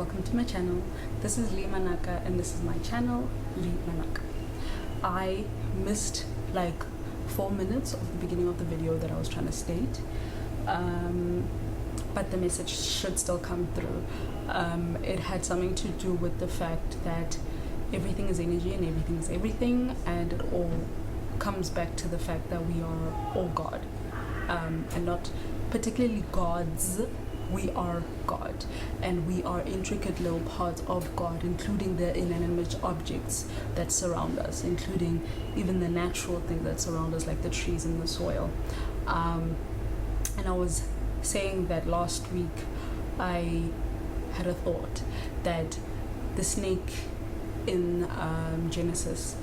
welcome to my channel. This is Manaka and this is my channel, Manaka. I missed like 4 minutes of the beginning of the video that I was trying to state, but the message should still come through. It had something to do with the fact that everything is energy and everything is everything, and it all comes back to the fact that we are all God, and not particularly gods. We are God, and we are intricate little parts of God, including the inanimate objects that surround us, including even the natural things that surround us, like the trees and the soil. And I was saying that last week I had a thought that the snake in Genesis,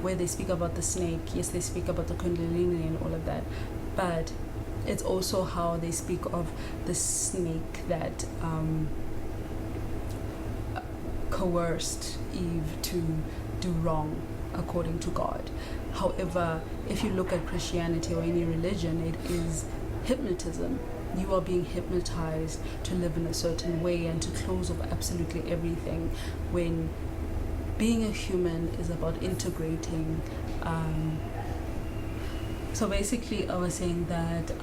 where they speak about the snake, yes, they speak about the kundalini and all of that, but it's also how they speak of the snake that coerced Eve to do wrong according to God. However, if you look at Christianity or any religion, it is hypnotism. You are being hypnotized to live in a certain way and to close off absolutely everything, when being a human is about integrating. So basically I was saying that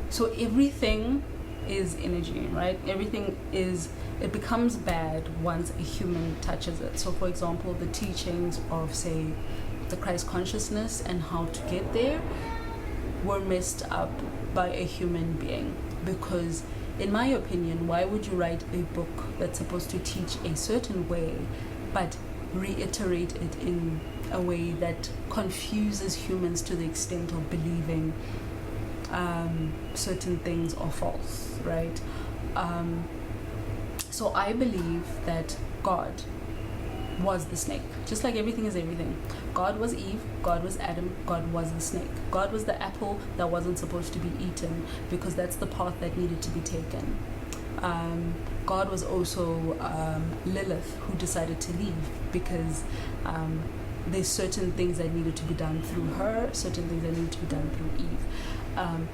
so everything is energy, right? It becomes bad once a human touches it. So for example, the teachings of, say, the Christ consciousness and how to get there were messed up by a human being, because in my opinion, why would you write a book that's supposed to teach a certain way but reiterate it in a way that confuses humans to the extent of believing certain things are false, right? So I believe that God was the snake, just like everything is everything. God was Eve, God was Adam, God was the snake. God was the apple that wasn't supposed to be eaten, because that's the path that needed to be taken. God was also Lilith, who decided to leave because there's certain things that needed to be done through her, certain things that needed to be done through Eve.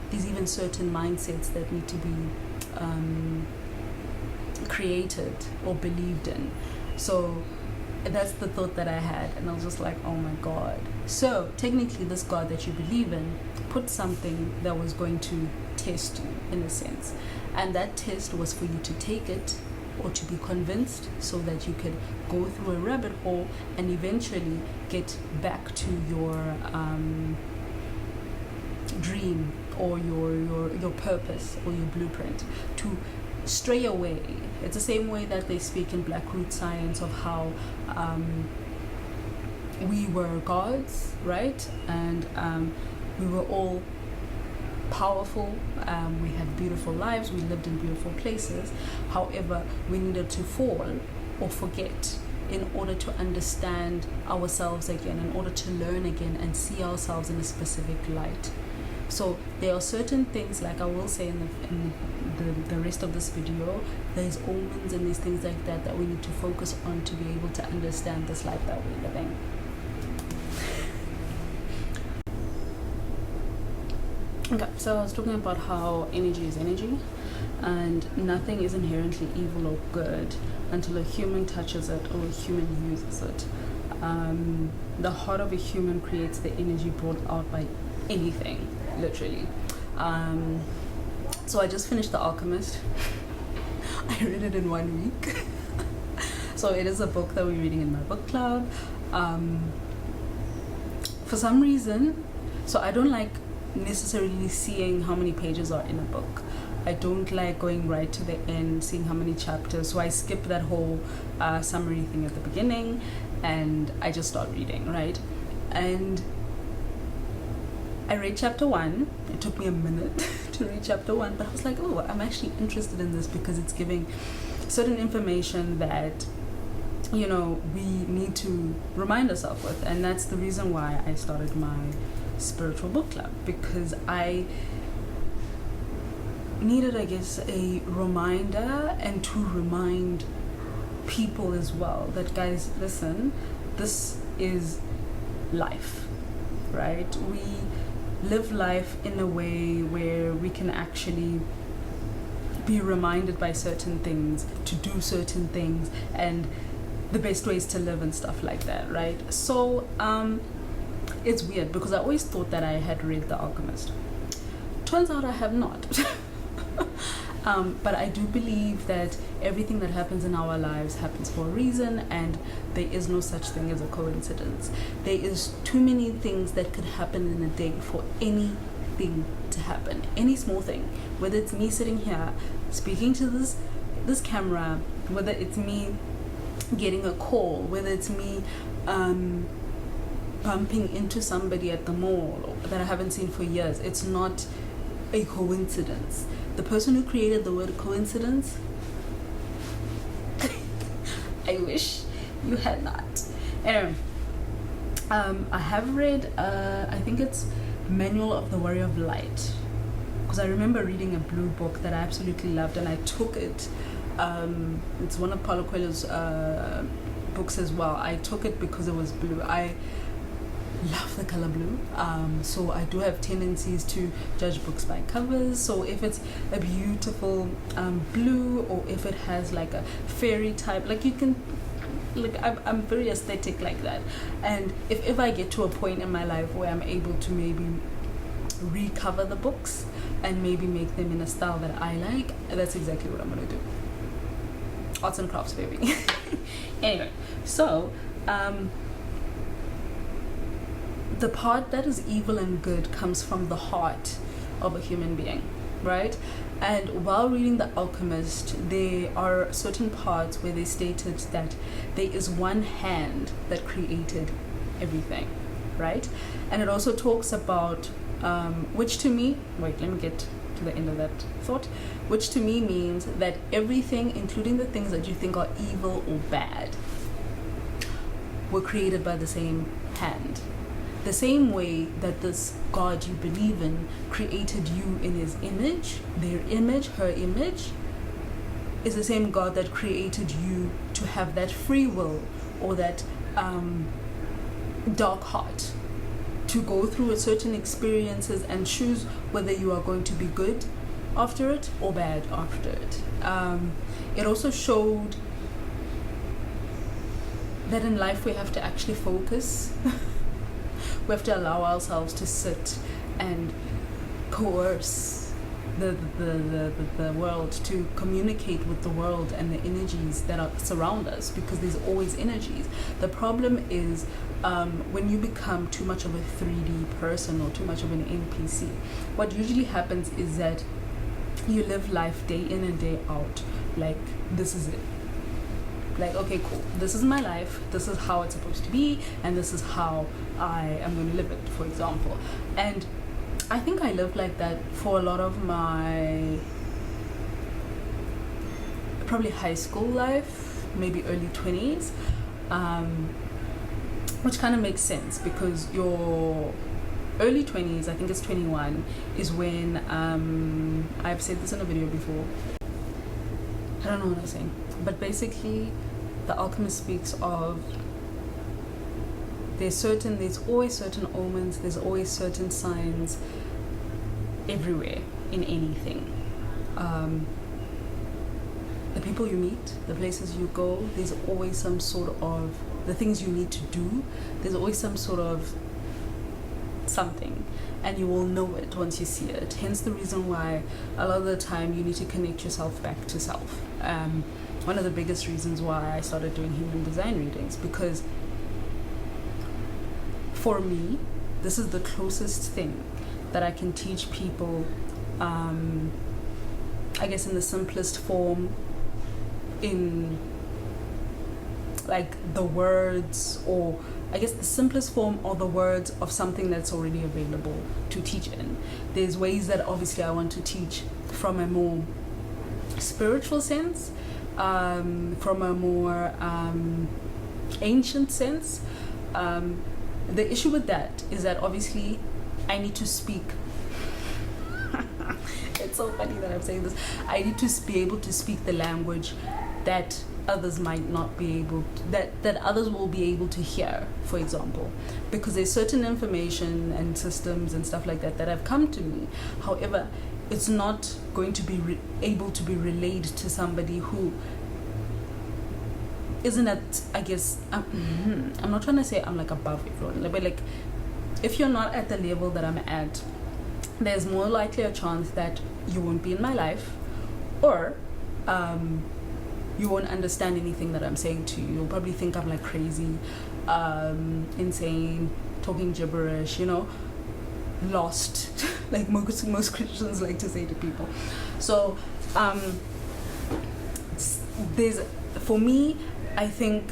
There's even certain mindsets that need to be created or believed in. So that's the thought that I had, and I was just like, oh my God. So technically this God that you believe in put something that was going to test you, in a sense, and that test was for you to take it or to be convinced, so that you could go through a rabbit hole and eventually get back to your dream or your purpose or your blueprint, to stray away. It's the same way that they speak in Black Root Science of how we were gods, right? And we were all powerful, we had beautiful lives, we lived in beautiful places. However, we needed to fall or forget in order to understand ourselves again, in order to learn again and see ourselves in a specific light. So there are certain things, like I will say in the rest of this video, there's omens and there's things like that that we need to focus on to be able to understand this life that we're living. Okay, so I was talking about how energy is energy, and nothing is inherently evil or good until a human touches it or a human uses it. The heart of a human creates the energy brought out by anything, literally. So I just finished The Alchemist. I read it in 1 week. So it is a book that we're reading in my book club. For some reason, so I don't like necessarily seeing how many pages are in a book. I don't like going right to the end, seeing how many chapters, so I skip that whole summary thing at the beginning and I just start reading, right? And I read chapter 1. It took me a minute to read chapter 1, but I was like, oh, I'm actually interested in this because it's giving certain information that, you know, we need to remind ourselves with. And that's the reason why I started my spiritual book club, because I needed, I guess, a reminder, and to remind people as well that, guys, listen, this is life, right? We live life in a way where we can actually be reminded by certain things, to do certain things, and the best ways to live and stuff like that, right? So it's weird because I always thought that I had read The Alchemist. Turns out I have not. But I do believe that everything that happens in our lives happens for a reason, and there is no such thing as a coincidence. There is too many things that could happen in a day for anything to happen. Any small thing, whether it's me sitting here speaking to this camera, whether it's me getting a call, whether it's me bumping into somebody at the mall that I haven't seen for years. It's not a coincidence. The person who created the word coincidence, I wish you had not. Anyway, I have read, I think it's Manual of the Warrior of Light, because I remember reading a blue book that I absolutely loved, and I took it. It's one of Paulo Coelho's books as well. I took it because it was blue. I love the color blue, so I do have tendencies to judge books by covers. So if it's a beautiful blue, or if it has like a fairy type, like you can, like I'm very aesthetic like that. And if I get to a point in my life where I'm able to maybe recover the books and maybe make them in a style that I like, that's exactly what I'm gonna do. Arts and crafts, baby. Anyway, so the part that is evil and good comes from the heart of a human being, right? And while reading The Alchemist, there are certain parts where they stated that there is one hand that created everything, right? And it also talks about, which to me, wait, let me get to the end of that thought, which to me means that everything, including the things that you think are evil or bad, were created by the same hand. The same way that this God you believe in created you in his image, their image, her image, is the same God that created you to have that free will, or that dark heart, to go through certain experiences and choose whether you are going to be good after it or bad after it. It also showed that in life we have to actually focus. We have to allow ourselves to sit and coerce the world, to communicate with the world and the energies that surround us, because there's always energies. The problem is when you become too much of a 3D person or too much of an NPC, what usually happens is that you live life day in and day out like this is it. Like, okay, cool, this is my life, this is how it's supposed to be, and this is how I am going to live it, for example. And I think I lived like that for a lot of my probably high school life, maybe early 20s, which kind of makes sense, because your early 20s, I think it's 21, is when, I've said this in a video before, I don't know what I'm saying, but basically The Alchemist speaks of there's always certain omens, there's always certain signs everywhere in anything. The people you meet, the places you go, there's always some sort of, the things you need to do, there's always some sort of something, and you will know it once you see it. Hence the reason why a lot of the time you need to connect yourself back to self. One of the biggest reasons why I started doing human design readings, because for me, this is the closest thing that I can teach people, I guess in the simplest form, in like the words, or I guess the simplest form are the words of something that's already available to teach in. There's ways that obviously I want to teach from a more spiritual sense, from a more ancient sense. The issue with that is that obviously I need to speak. It's so funny that I'm saying this. I need to be able to speak the language that others might not be able to, that others will be able to hear, for example, because there's certain information and systems and stuff like that that have come to me. However, it's not going to be able to be relayed to somebody who isn't at, I guess, I'm not trying to say I'm like above everyone, but like if you're not at the level that I'm at, there's more likely a chance that you won't be in my life, or you won't understand anything that I'm saying to you. You'll probably think I'm like crazy, insane, talking gibberish, you know, lost, like most Christians like to say to people. So there's, for me, I think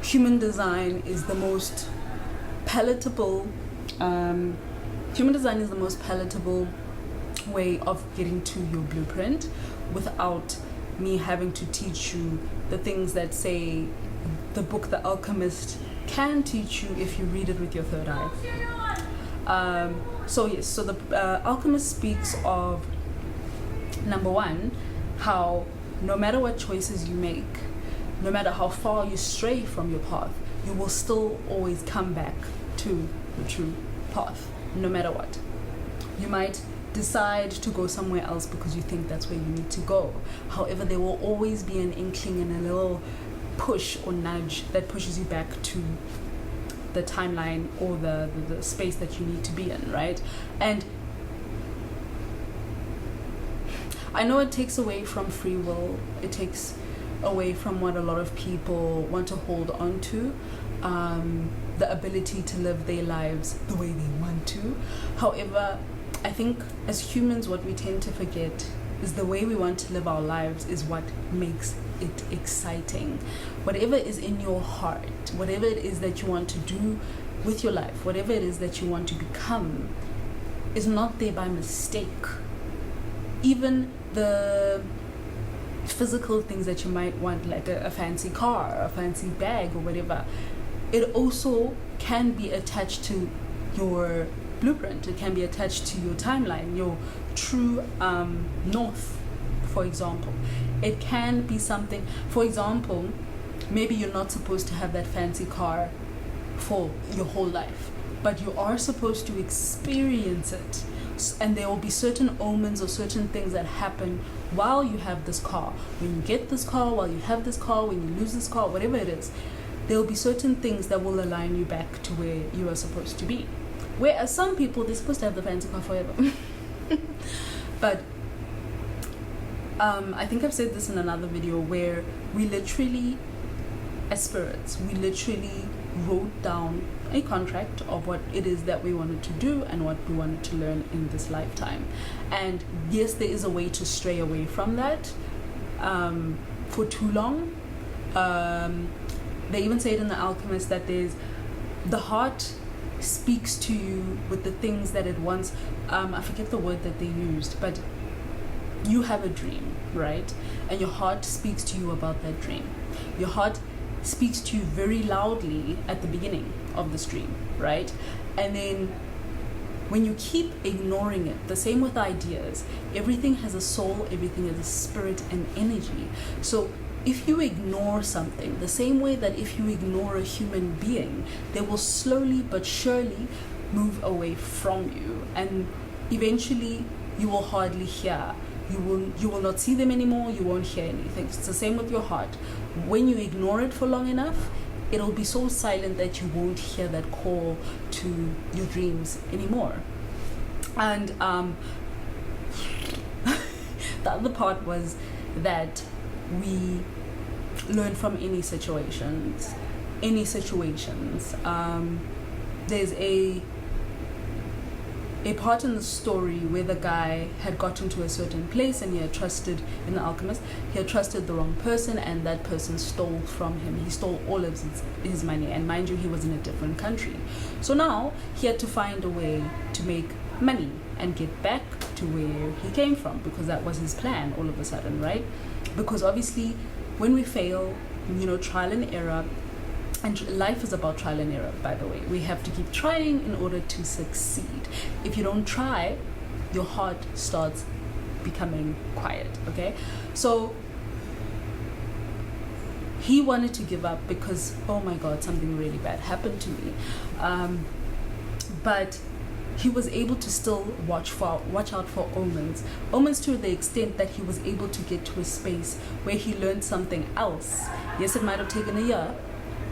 human design is the most palatable. Human design is the most palatable way of getting to your blueprint without me having to teach you the things that, say, the book The Alchemist can teach you if you read it with your third eye. So the Alchemist speaks of, number one, how no matter what choices you make, no matter how far you stray from your path, you will still always come back to the true path, no matter what. You might decide to go somewhere else because you think that's where you need to go. However, there will always be an inkling and a little push or nudge that pushes you back to the timeline or the space that you need to be in, right? And I know it takes away from free will. It takes away from what a lot of people want to hold on to, the ability to live their lives the way they want to. However, I think as humans, what we tend to forget is the way we want to live our lives is what makes it exciting. Whatever is in your heart, whatever it is that you want to do with your life, whatever it is that you want to become, is not there by mistake. Even the physical things that you might want, like a fancy car, a fancy bag or whatever, it also can be attached to your blueprint. It can be attached to your timeline, your true north, for example. It can be something, for example, maybe you're not supposed to have that fancy car for your whole life, but you are supposed to experience it. And there will be certain omens or certain things that happen while you have this car. When you get this car, while you have this car, when you lose this car, whatever it is, there will be certain things that will align you back to where you are supposed to be. Whereas some people, they're supposed to have the fancy car forever. But I think I've said this in another video where we literally, as spirits, we literally wrote down a contract of what it is that we wanted to do and what we wanted to learn in this lifetime. And yes, there is a way to stray away from that for too long. They even say it in The Alchemist that there's the heart speaks to you with the things that it wants. I forget the word that they used, but you have a dream, right? And your heart speaks to you about that dream. Your heart speaks to you very loudly at the beginning of this dream, right? And then when you keep ignoring it, the same with ideas, everything has a soul, everything has a spirit and energy. So if you ignore something, the same way that if you ignore a human being, they will slowly but surely move away from you, and eventually you will hardly hear. You will not see them anymore, you won't hear anything. It's the same with your heart. When you ignore it for long enough, it'll be so silent that you won't hear that call to your dreams anymore. And the other part was that we learn from any situations. There's a part in the story where the guy had gotten to a certain place and he had trusted, in The Alchemist, he had trusted the wrong person, and that person stole from him. He stole all of his money, and mind you, he was in a different country. So now he had to find a way to make money and get back to where he came from, because that was his plan all of a sudden, right? Because obviously when we fail, trial and error, and life is about trial and error, by the way. We have to keep trying in order to succeed. If you don't try, your heart starts becoming quiet, okay? So He wanted to give up because, oh my God, something really bad happened to me. But he was able to still watch out for omens to the extent that he was able to get to a space where he learned something else. Yes, it might have taken a year.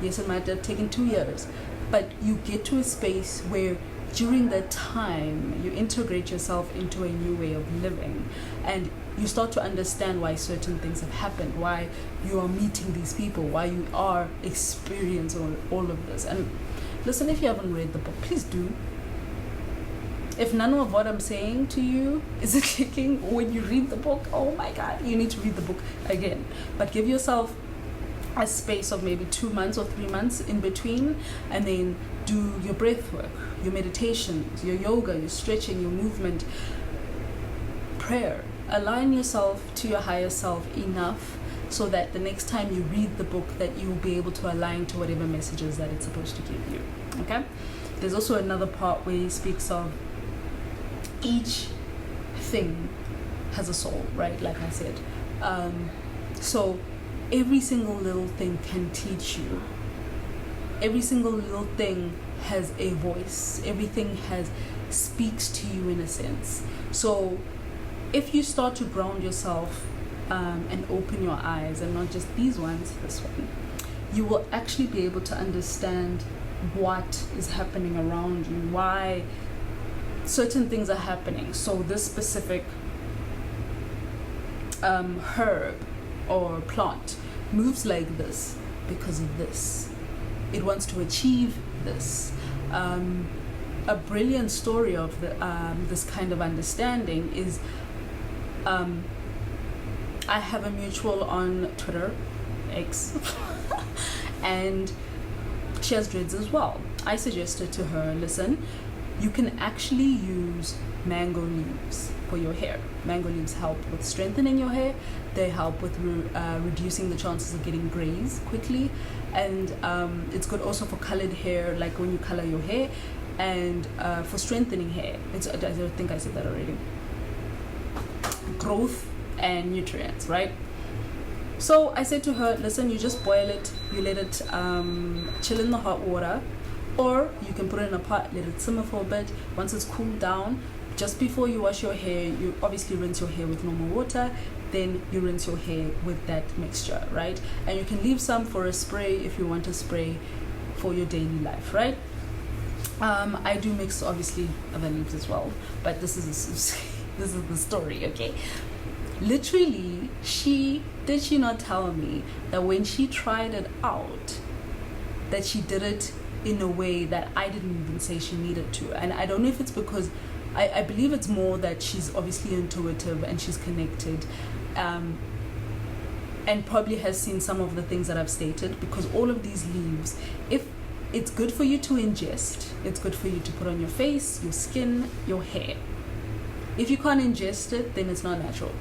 Yes, it might have taken 2 years. But you get to a space where during that time you integrate yourself into a new way of living, and you start to understand why certain things have happened, why you are meeting these people, why you are experiencing all of this. And listen, if you haven't read the book, please do. If none of what I'm saying to you is clicking when you read the book, oh my God, you need to read the book again. But give yourself a space of maybe 2 months or 3 months in between, and then do your breath work, your meditations, your yoga, your stretching, your movement, prayer. Align yourself to your higher self enough so that the next time you read the book that you will be able to align to whatever messages that it's supposed to give you. Okay? There's also another part where he speaks of each thing has a soul, right? Like I said. So every single little thing can teach you. Every single little thing has a voice. Everything speaks to you in a sense. So if you start to ground yourself and open your eyes, and not just these ones, this one, you will actually be able to understand what is happening around you, why certain things are happening. So this specific herb or plant moves like this because of this. It wants to achieve this. A brilliant story of this kind of understanding is I have a mutual on Twitter, X, and she has dreads as well. I suggested to her, listen, you can actually use mango leaves for your hair. Mango leaves help with strengthening your hair. They help with reducing the chances of getting grays quickly, and it's good also for colored hair, like when you color your hair, and for strengthening hair. I don't think I said that already. Growth and nutrients, right? So I said to her, listen, you just boil it, you let it chill in the hot water, or you can put it in a pot, let it simmer for a bit. Once it's cooled down, just before you wash your hair, you obviously rinse your hair with normal water, then you rinse your hair with that mixture, right? And you can leave some for a spray if you want to spray for your daily life, right? I do mix obviously other leaves as well, but this is the story, okay? Literally, she not tell me that when she tried it out, that she did it in a way that I didn't even say she needed to. And I don't know if it's because I believe it's more that she's obviously intuitive and she's connected, and probably has seen some of the things that I've stated, because all of these leaves, if it's good for you to ingest, it's good for you to put on your face, your skin, your hair. If you can't ingest it, then it's not natural.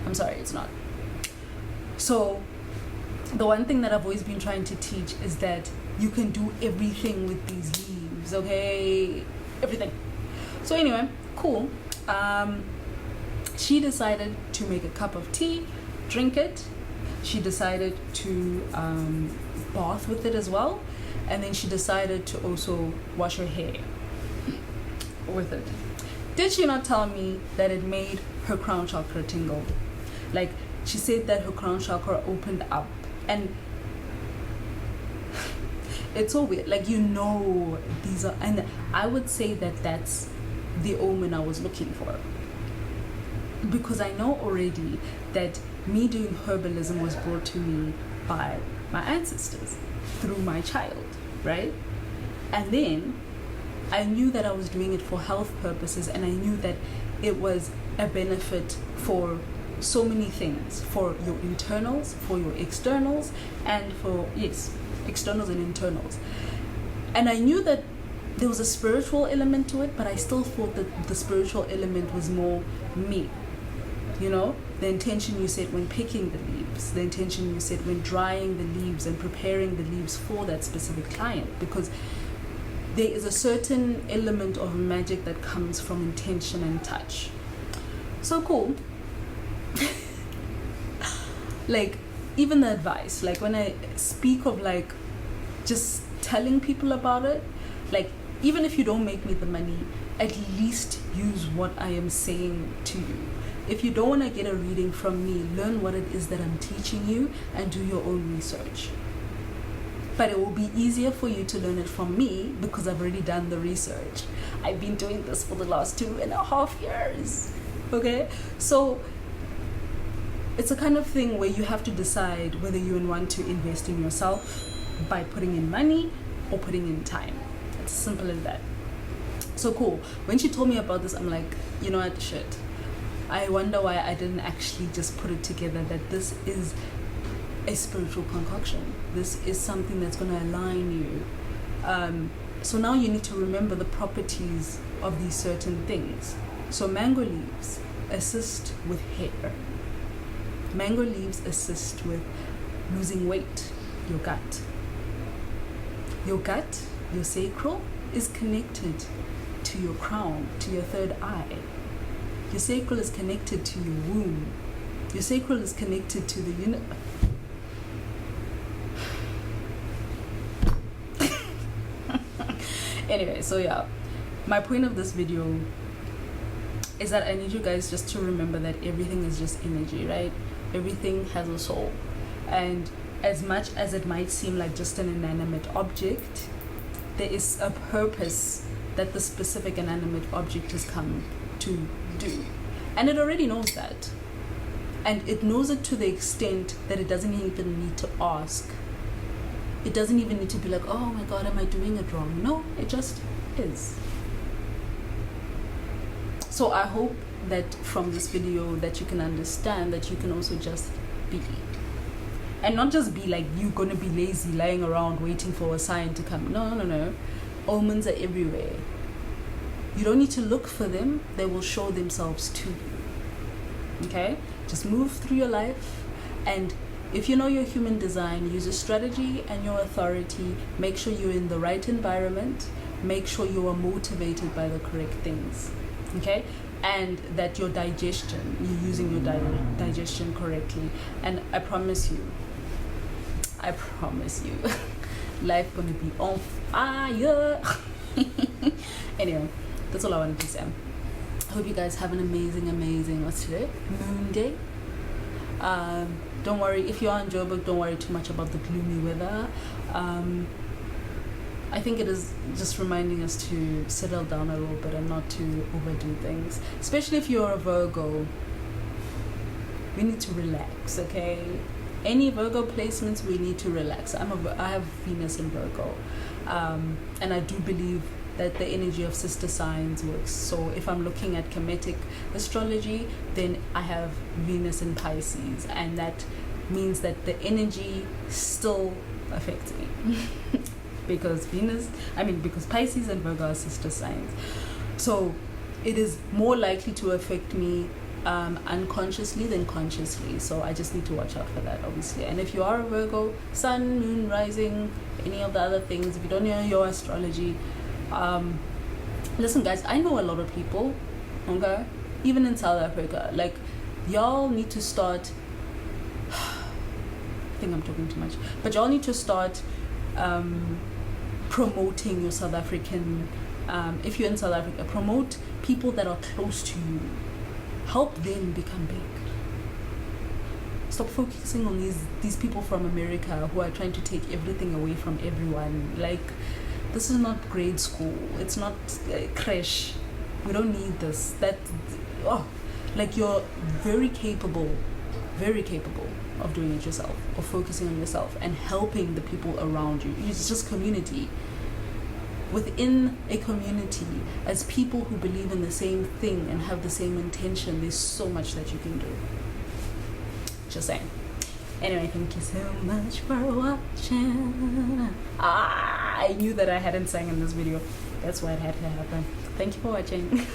I'm sorry, it's not. So the one thing that I've always been trying to teach is that you can do everything with these leaves, okay? Everything. So anyway, cool. She decided to make a cup of tea, drink it. She decided to bath with it as well. And then she decided to also wash her hair with it. Did she not tell me that it made her crown chakra tingle? Like, she said that her crown chakra opened up. And it's so weird. Like, these are, and I would say that that's the omen I was looking for. Because I know already that me doing herbalism was brought to me by my ancestors through my child, right? And then I knew that I was doing it for health purposes, and I knew that it was a benefit for so many things, for your internals, for your externals, and for, yes, externals and internals. And I knew that there was a spiritual element to it, but I still thought that the spiritual element was more me. You know, the intention you set when picking the leaves, the intention you set when drying the leaves and preparing the leaves for that specific client, because there is a certain element of magic that comes from intention and touch. So cool. Like, even the advice, like when I speak of like just telling people about it, like even if you don't make me the money, at least use what I am saying to you. If you don't want to get a reading from me, learn what it is that I'm teaching you and do your own research. But it will be easier for you to learn it from me because I've already done the research. I've been doing this for the last 2.5 years. Okay? So it's a kind of thing where you have to decide whether you want to invest in yourself by putting in money or putting in time. It's simple as that. So cool. When she told me about this, I'm like, you know what, shit. I wonder why I didn't actually just put it together that this is a spiritual concoction. This is something that's going to align you. So now you need to remember the properties of these certain things. So mango leaves assist with hair. Mango leaves assist with losing weight, your gut. Your gut, your sacral, is connected to your crown, to your third eye. Your sacral is connected to your womb. Your sacral is connected to the universe. Anyway, so yeah, my point of this video is that I need you guys just to remember that everything is just energy, right? Everything has a soul. And as much as it might seem like just an inanimate object, there is a purpose that the specific inanimate object has come to do. And it already knows that. And it knows it to the extent that it doesn't even need to ask. It doesn't even need to be like, oh my God, am I doing it wrong? No, it just is. So I hope that from this video that you can understand that you can also just be. And not just be like you're going to be lazy, lying around waiting for a sign to come. No. Omens are everywhere. You don't need to look for them. They will show themselves to you. Okay? Just move through your life. And if you know your human design, use your strategy and your authority. Make sure you're in the right environment. Make sure you are motivated by the correct things. Okay? And that your digestion, you're using your digestion correctly. And I promise you, life gonna be on fire. Anyway, that's all I wanted to say. I hope you guys have an amazing, what's today? Moon day. Don't worry, if you are in Joburg, don't worry too much about the gloomy weather. I think it is just reminding us to settle down a little bit and not to overdo things. Especially if you're a Virgo. We need to relax, okay? Any Virgo placements, we need to relax. I have Venus in Virgo. And I do believe that the energy of sister signs works. So if I'm looking at Kemetic astrology, then I have Venus in Pisces. And that means that the energy still affects me. because Pisces and Virgo are sister signs. So it is more likely to affect me unconsciously than consciously. So I just need to watch out for that, obviously. And if you are a Virgo, sun, moon, rising, any of the other things, if you don't know your astrology, listen guys, I know a lot of people, okay, even in South Africa, like y'all need to start I think I'm talking too much, but y'all need to start promoting your South African, if you're in South Africa, promote people that are close to you, help them become big. Stop focusing on these people from America who are trying to take everything away from everyone. Like, this is not grade school. It's not creche. We don't need this. Like, you're very capable of doing it yourself, of focusing on yourself and helping the people around you. It's just community. Within a community, as people who believe in the same thing and have the same intention, there's so much that you can do. Just saying. Anyway, thank you so much for watching. I knew that I hadn't sang in this video. That's why it had to happen. Thank you for watching.